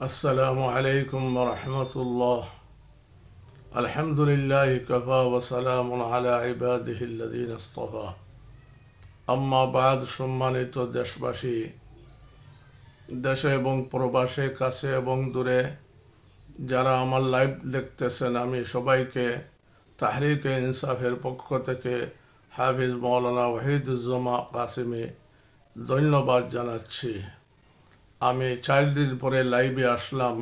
আসসালামু আলাইকুম রহমতুল্লাহ। আলহামদুলিল্লাহ কাফা ওয়াসালামুন আলা ইবাদিহিল্লাযীন ইসতাফা। আম্মা বাদ, সম্মানিত দেশবাসী, দেশে এবং প্রবাসে, কাছে এবং দূরে যারা আমার লাইভ দেখতেছেন, আমি সবাইকে তাহরিকে ইনসাফের পক্ষ থেকে হাফিজ মৌলানা ওয়াহিদুজ্জামান কাসেমি ধন্যবাদ জানাচ্ছি। আমি 4 দিন পরে লাইভে আসলাম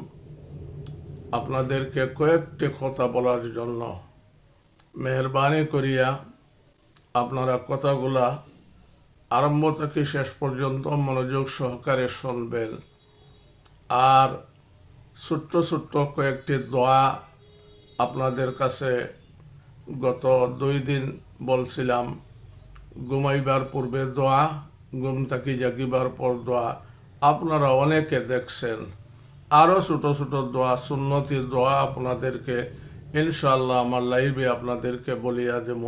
আপনাদেরকে কয়েকটি কথা বলার জন্য। মেহরবানি করিয়া আপনারা কথাগুলা আরম্ভ থেকে শেষ পর্যন্ত মনোযোগ সহকারে শুনবেন। আর ছোট্ট ছোট্ট কয়েকটি দোয়া আপনাদের কাছে গত 2 দিন বলছিলাম। ঘুমাইবার পূর্বে দোয়া, ঘুম থেকে জাগিবার পর দোয়া, আপনারা অনেকে দেখছেন। আরও ছোট ছোট দোয়া, সুন্নতি দোয়া আপনাদেরকে ইনশাআল্লাহ আমার লাইভে আপনাদেরকে বলিয়া দেব।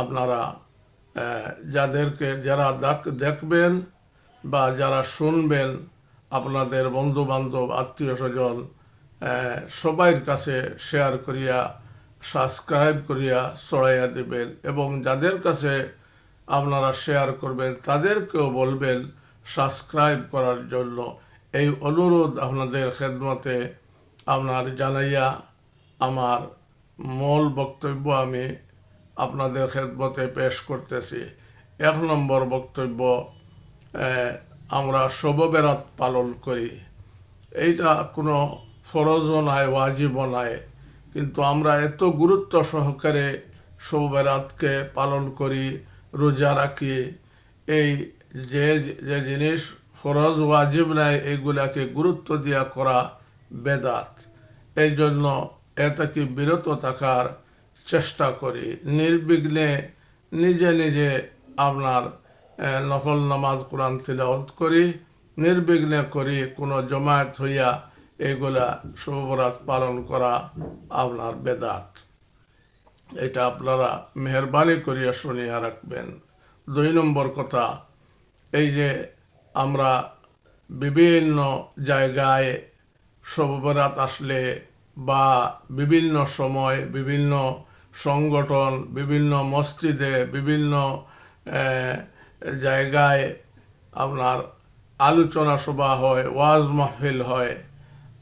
আপনারা যারা দেখবেন বা যারা শুনবেন, আপনাদের বন্ধু বান্ধব, আত্মীয় স্বজন সবাইয়ের কাছে শেয়ার করিয়া, সাবস্ক্রাইব করিয়া ছড়াইয়া দেবেন। এবং যাদের কাছে আপনারা শেয়ার করবেন তাদেরকেও বলবেন সাবস্ক্রাইব করার জন্য। এই অনুরোধ আপনাদের খেদমতে আপনার জানাইয়া আমার মূল বক্তব্য আমি আপনাদের খেদমতে পেশ করতেছি। 1 নম্বর বক্তব্য, আমরা শবে বরাত পালন করি। এইটা কোনো ফরজও নয়, ওয়াজিবও নয়, কিন্তু আমরা এত গুরুত্ব সহকারে শবে বরাতকে পালন করি, রোজা রাখি। এই যে যে জিনিস ফরজ ওয়াজিব নাই, এইগুলাকে গুরুত্ব দিয়া করা বেদাত। এই জন্য এ থেকে বিরত থাকার চেষ্টা করি। নির্বিঘ্নে নিজে নিজে আপনার নফল নামাজ, কোরআন তিলাওয়াত করি, নির্বিঘ্নে করি। কোনো জমায়েত হইয়া এগুলা শবে বরাত পালন করা আপনার বেদাত। এটা আপনারা মেহরবানি করিয়া শুনিয়া রাখবেন। 2 নম্বর কথা, এই যে আমরা বিভিন্ন জায়গায় শবে বরাত আসলে বা বিভিন্ন সময় বিভিন্ন সংগঠন, বিভিন্ন মসজিদে, বিভিন্ন জায়গায় আপনার আলোচনা সভা হয়, ওয়াজ মাহফিল হয়।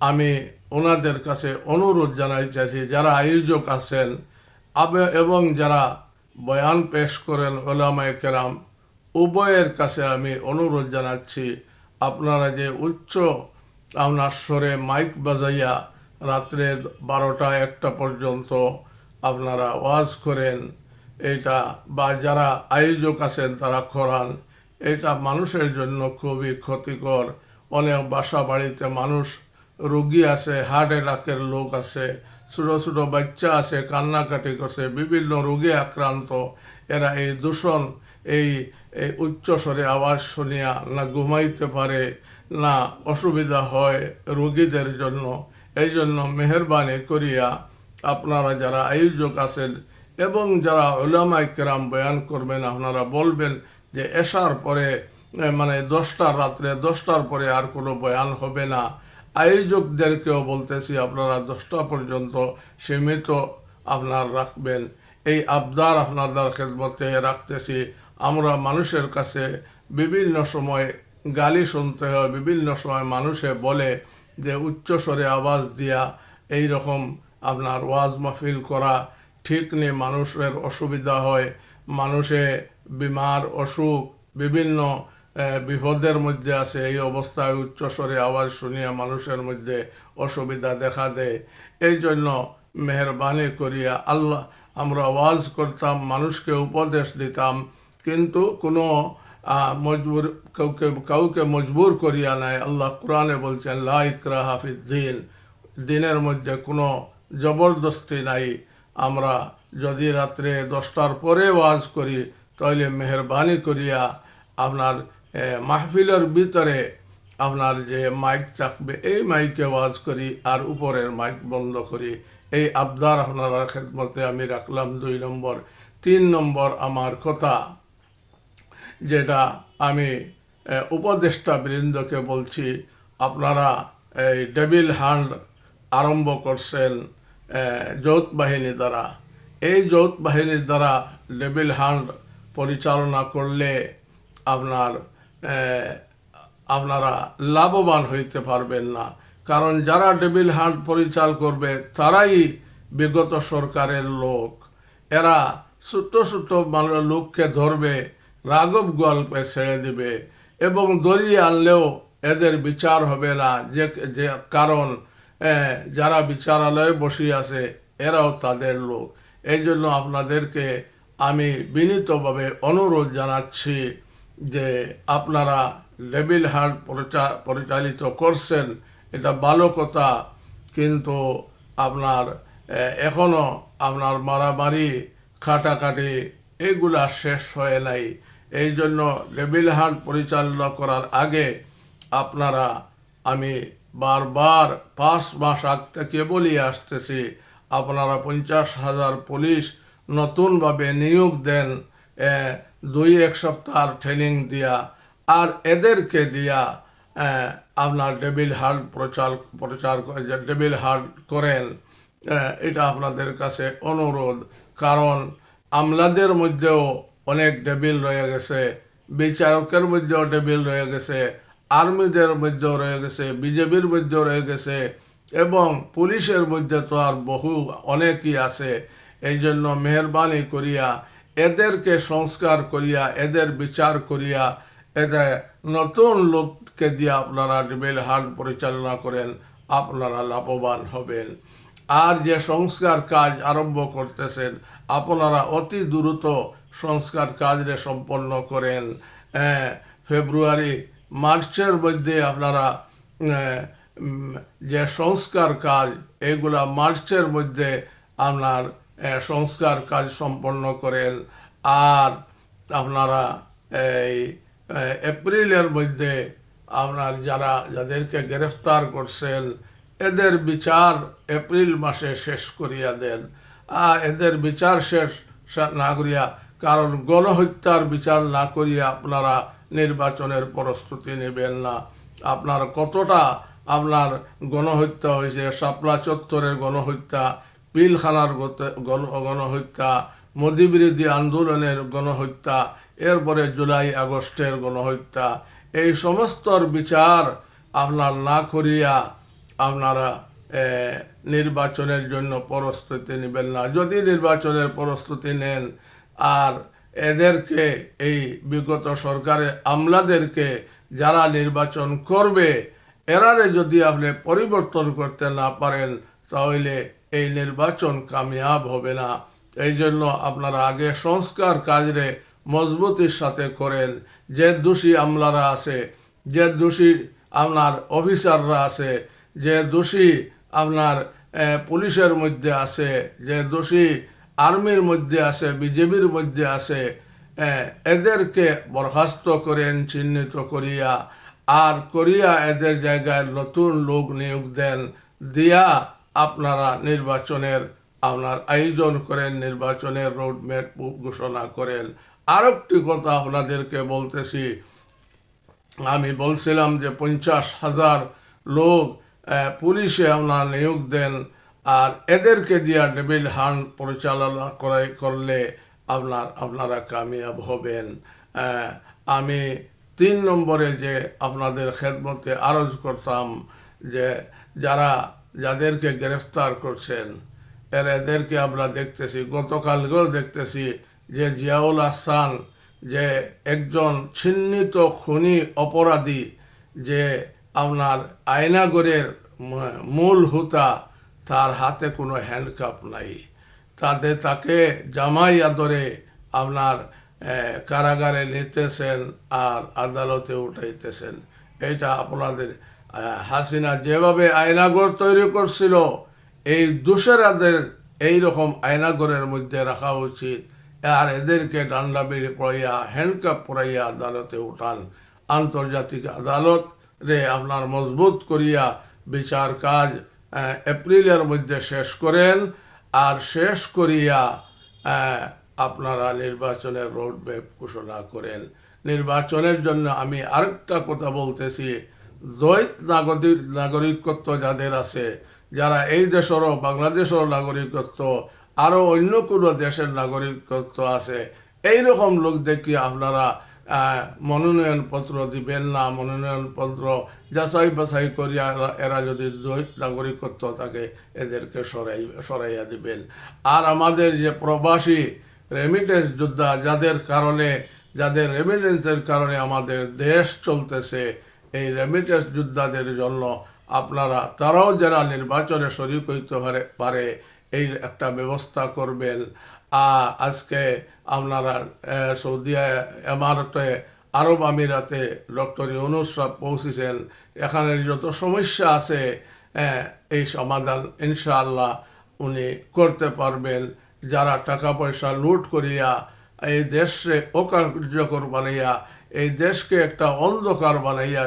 আমি ওনাদের কাছে অনুরোধ জানাইতেছি, যারা আয়োজক আছেন এবং যারা বয়ান পেশ করেন, ওলামায়ে কেরাম, উভয়ের কাছে আমি অনুরোধ জানাচ্ছি, আপনারা যে উচ্চ আপনার স্বরে মাইক বাজাইয়া রাত্রে 12টা-1টা পর্যন্ত আপনারা ওয়াজ করেন, এটা বা যারা আয়োজক আছেন তারা করান, এটা মানুষের জন্য খুবই ক্ষতিকর। অনেক বাসা বাড়িতে মানুষ রোগী আছে, হার্ট অ্যাটাকের লোক আছে, ছোটো ছোটো বাচ্চা আছে, কান্নাকাটি করছে, বিভিন্ন রোগে আক্রান্ত। এরা এই দূষণ, এই উচ্চস্বরে আওয়াজ শুনিয়া না ঘুমাইতে পারে, না অসুবিধা হয় রোগীদের জন্য। এই জন্য মেহরবানি করিয়া আপনারা যারা আয়োজক আছেন এবং যারা উলামায়ে কেরাম বয়ান করবেন, আপনারা বলবেন যে এশার পরে, মানে রাত্রে 10টার পরে আর কোনো বয়ান হবে না। আয়োজকদেরকেও বলতেছি, আপনারা 10টা পর্যন্ত সীমিত আপনার রাখবেন। এই আবদার আপনাদের খেদমতে রাখতেছি। আমরা মানুষের কাছে বিভিন্ন সময় গালি শুনতে হয়, বিভিন্ন সময় মানুষে বলে যে উচ্চস্বরে আওয়াজ দিয়া এই রকম আপনার ওয়াজ মাহফিল করা ঠিক নেই, মানুষের অসুবিধা হয়, মানুষে বিমার, অসুখ, বিভিন্ন বিপদের মধ্যে আছে। এই অবস্থায় উচ্চস্বরে আওয়াজ শুনিয়া মানুষের মধ্যে অসুবিধা দেখা দেয়। এই জন্য মেহরবানি করিয়া আমরা ওয়াজ করতাম, মানুষকে উপদেশ দিতাম, কিন্তু কোনো মজবুর কাউকে মজবুর করিয়া নাই। আল্লাহ কোরআনে বলছেন, লা ইকরাহা ফিদ্দীন, দিনের মধ্যে কোনো জবরদস্তি নাই। আমরা যদি রাত্রে 10টার পরে ওয়াজ করি, তাহলে মেহরবানি করিয়া আপনার মাহফিলের ভিতরে আপনার যে মাইক থাকবে এই মাইকে ওয়াজ করি, আর উপরের মাইক বন্ধ করি। এই আবদার আপনারা খেদমতে আমি রাখলাম 2 নম্বর। 3 নম্বর আমার কথা, যেটা আমি উপদেষ্টা বৃন্দকে বলছি, আপনারা এই ডেভিল হান্ট আরম্ভ করছেন যৌথ বাহিনী দ্বারা। এই যৌথ বাহিনীর দ্বারা ডেভিল হান্ট পরিচালনা করলে আপনারা লাভবান হইতে পারবেন না। কারণ যারা ডেভিল হান্ট পরিচালনা করবে তারাই বিগত সরকারের লোক। এরা ছোট্ট ছোট্ট লোককে ধরবে, রাঘব গল্পে ছেড়ে দিবে এবং দড়িয়ে আনলেও এদের বিচার হবে না, যে কারণ যারা বিচারালয়ে বসে আছে এরাও তাদের লোক। এই জন্য আপনাদেরকে আমি বিনীতভাবে অনুরোধ জানাচ্ছি যে আপনারা ডেভিল হান্ট পরিচালিত করছেন, এটা ভালো কথা, কিন্তু এখনো আপনার মারামারি কাটাকাটি এগুলা শেষ হয় নাই। এই জন্য ডেভিল হান্ট পরিচালনা করার আগে আমি বারবার 5 মাস আগ থেকে বলে আসতেছি, আপনারা 50,000 পুলিশ নতুনভাবে নিয়োগ দেন, 2-1 সপ্তাহ ট্রেনিং দিয়া, আর এদেরকে দিয়া আপনার ডেভিল হান্ট ডেভিল হান্ট করেন। এটা আপনাদের কাছে অনুরোধ। কারণ আমলাদের মধ্যেও অনেক ডেভিল রয়ে গেছে, বিচারকের মধ্যেও ডেভিল রয়ে গেছে, আর্মিদের মধ্যেও রয়ে গেছে, বিজেপির মধ্যেও রয়ে গেছে, এবং পুলিশের মধ্যে তো আর অনেকই আছে। এই জন্য মেহরবানি করিয়া এদেরকে সংস্কার করিয়া, এদের বিচার করিয়া, এদের নতুন লোককে দিয়ে আপনারা ডেভিল হান্ট পরিচালনা করেন, আপনারা লাভবান হবেন। আর যে সংস্কার কাজ আরম্ভ করতেছেন, আপনারা অতি দ্রুত সংস্কার কাজে সম্পন্ন করেন। মার্চের মধ্যে আপনারা যে সংস্কার কাজ, এগুলা মার্চের মধ্যে আপনার সংস্কার কাজ সম্পন্ন করেন। আর আপনারা এই এপ্রিলের মধ্যে যাদেরকে গ্রেফতার করছেন এদের বিচার এপ্রিল মাসে শেষ করিয়া দেন। আর এদের বিচার শেষ না করিয়া, কারণ গণহত্যার বিচার না করিয়া আপনারা নির্বাচনের প্রস্তুতি নেবেন না। আপনার কতটা গণহত্যা হয়েছে, শাপলা চত্বরের গণহত্যা, পিলখানার গণহত্যা, মোদিবিরোধী আন্দোলনের গণহত্যা, এরপরে জুলাই আগস্টের গণহত্যা, এই সমস্তর বিচার না করিয়া আপনারা নির্বাচনের জন্য প্রস্তুতি নেবেন না। যদি নির্বাচনের প্রস্তুতি নেন আর এদেরকে, এই বিগত সরকারের আমলাদেরকে যারা নির্বাচন করবে, এরারে যদি আপনি পরিবর্তন করতে না পারেন, তাহলে এই নির্বাচন কামিয়াব হবে না। এই জন্য আপনারা আগে সংস্কার কাজে মজবুতির সাথে করেন। যে দোষী আমলারা আছে, যে দোষী অফিসাররা আছে, যে দোষী পুলিশের মধ্যে আছে, যে দোষী আর্মির মধ্যে আছে, বিজেপির মধ্যে আছে, এদেরকে বরখাস্ত করেন চিহ্নিত করিয়া, আর এদের জায়গায় নতুন লোক নিয়োগ দেন, দিয়া আপনারা নির্বাচনের আয়োজন করেন, নির্বাচনের রোডম্যাপ ঘোষণা করেন। আরেকটি কথা আপনাদেরকে বলতেছি, আমি বলছিলাম যে 50,000 লোক পুলিশে নিয়োগ দেন, আর এদেরকে দিয়া ডেভিল হান্ট পরিচালনা করলে আপনারা কামিয়াব হবেন। আমি 3 নম্বরে যে আপনাদের খেদমতে আরজ করতাম, যে যাদেরকে গ্রেফতার করছেন এদেরকে আমরা দেখতেছি, গতকালকেও দেখতেছি, যে জিয়াউল আহসান, যে একজন চিহ্নিত খুনি অপরাধী, যে আয়নাগরের মূল হুতা, তার হাতে কোনো হ্যান্ডকাপ নাই, তাকে জামাই আদরে কারাগারে নিতেছেন আর আদালতে উঠাইতেছেন। এটা আপনাদের হাসিনা যেভাবে আয়নাগর তৈরি করছিল, এই দোষেরাদের এইরকম আয়নাগরের মধ্যে রাখা উচিত, আর এদেরকে ডান্ডা বেড়ে পড়াইয়া, হ্যান্ডকাপ পড়াইয়া আদালতে উঠান। আন্তর্জাতিক আদালত রে মজবুত করিয়া বিচার কাজ এপ্রিলের মধ্যে শেষ করেন, আর শেষ করিয়া আপনারা নির্বাচনের রোডম্যাপ ঘোষণা করেন। নির্বাচনের জন্য আমি আরেকটা কথা বলতেছি, দ্বৈত নাগরিকত্ব যাদের আছে, যারা এই দেশেরও বাংলাদেশেরও নাগরিকত্ব, আরও অন্য কোনো দেশের নাগরিকত্ব আছে, এইরকম লোক দেখি আপনারা মনোনয়নপত্র দিবেন না। মনোনয়নপত্র যাচাই বাছাই করিয়া এরা যদি দ্বৈত নাগরিকত্ব থাকে এদেরকে সরাইয়া দিবেন। আর আমাদের যে প্রবাসী রেমিটেন্স যোদ্ধা, যাদের রেমিটেন্সের কারণে আমাদের দেশ চলতেছে, এই রেমিটেন্স যোদ্ধাদের জন্য আপনারা, তারাও যারা নির্বাচনে শরিক হইতে পারে এই একটা ব্যবস্থা করবেন। আজকে আপনারা সৌদি আরব আমিরাতে ডক্টর ইউনূস সাহেব পৌঁছেছেন। এখানে যত সমস্যা আছে এই সমাধান ইনশাআল্লাহ উনি করতে পারবেন। যারা টাকা পয়সা লুট করিয়া এই দেশে অকার্যকর বানাইয়া, এই দেশকে একটা অন্ধকার বানাইয়া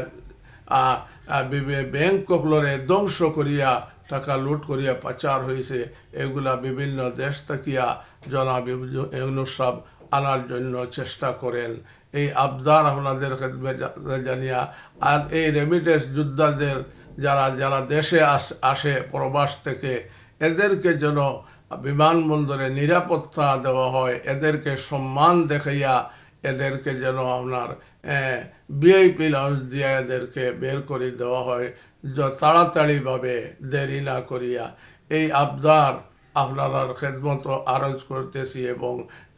ব্যাংকগুলোরে ধ্বংস করিয়া টাকা লুট করিয়া পাচার হয়েছে, এগুলা বিভিন্ন দেশ থাকিয়া জনাব ইউনূস সাহেব আনার জন্য চেষ্টা করেন। এই আবদার আপনাদের জানিয়া, আর এই রেমিটেন্স যোদ্ধাদের যারা দেশে আসে প্রবাস থেকে, এদেরকে যেন বিমানবন্দরে নিরাপত্তা দেওয়া হয়, এদেরকে সম্মান দেখাইয়া এদেরকে যেন আপনার ভিআইপি লাউঞ্জ দিয়ে এদেরকে বের করে দেওয়া হয় তাড়াতাড়িভাবে, দেরি না করিয়া। এই আবদার আপনারা খেদমত আরজ করতেছি। এবং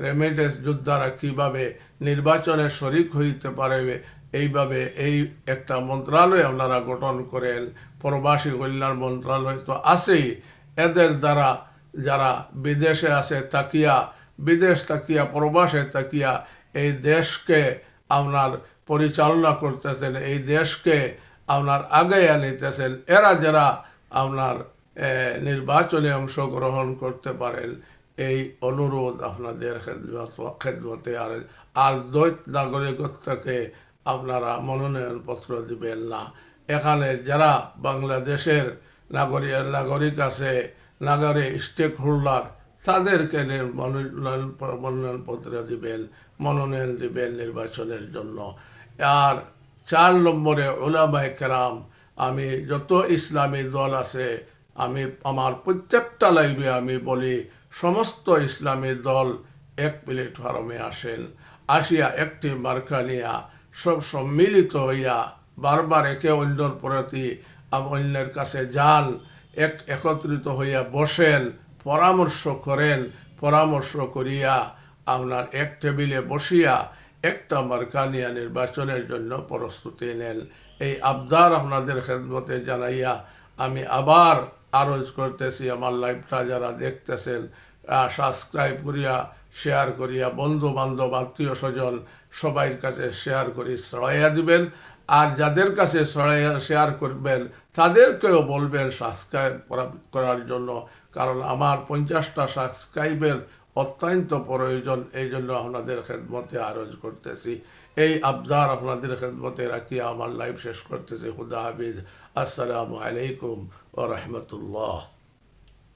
রেমিটেন্স যোদ্ধারা কীভাবে নির্বাচনে শরিক হইতে পারবে, এইভাবে এই একটা মন্ত্রণালয় আপনারা গঠন করেন। প্রবাসী কল্যাণ মন্ত্রণালয় তো আছেই, এদের দ্বারা যারা বিদেশে আছে বিদেশ তাকিয়া প্রবাসে তাকিয়া এই দেশকে আপনার পরিচালনা করতেছেন, এই দেশকে আপনার আগাইয়া নিতেছেন, এরা যারা আপনার নির্বাচনে অংশগ্রহণ করতে পারেন, এই অনুরোধ আপনাদের খেদমতে। আর দ্বৈত নাগরিকত্বকে আপনারা মনোনয়নপত্র দিবেন না। এখানে যারা বাংলাদেশের নাগরিক আছে, স্টেক হোল্ডার, তাদেরকে মনোনয়নপত্র দিবেন, মনোনয়ন দিবেন নির্বাচনের জন্য। আর 4 নম্বরে উলামায়ে কেরাম, আমি যত ইসলামী দল আছে, আমি আমার প্রত্যেকটা লাইভে আমি বলি, সমস্ত ইসলামী দল এক প্ল্যাটফর্মে আসেন, আসিয়া একটি মার্কা নিয়া সব সম্মিলিত হইয়া বারবার একে অন্যর প্রতি অন্যের কাছে যান, একত্রিত হইয়া বসেন, পরামর্শ করেন, পরামর্শ করিয়া আপনার এক টেবিলে বসিয়া একটা মার্কা নিয়ে নির্বাচনের জন্য প্রস্তুতি নেন। এই আবদার আপনাদের খেদমতে জানাইয়া আমি আবার আরজ করতেছি, আমার লাইভটা যারা দেখতেছেন সাবস্ক্রাইব করিয়া, শেয়ার করিয়া, বন্ধু বান্ধব, আত্মীয় স্বজন সবাই কাছে শেয়ার করি ছড়াইয়া দিবেন। আর যাদের কাছে শেয়ার করবেন তাদেরকেও বলবেন সাবস্ক্রাইব করার জন্য, কারণ আমার 50টা সাবস্ক্রাইবের অত্যন্ত প্রয়োজন। এই জন্য আপনাদের খেদমতে আরজ করতেছি। এই আবদার আপনাদের খেদমতে রাখিয়া আমার লাইভ শেষ করতেছি। খুদা হাফিজ। আসসালামু আলাইকুম ওয়া রাহমাতুল্লাহ।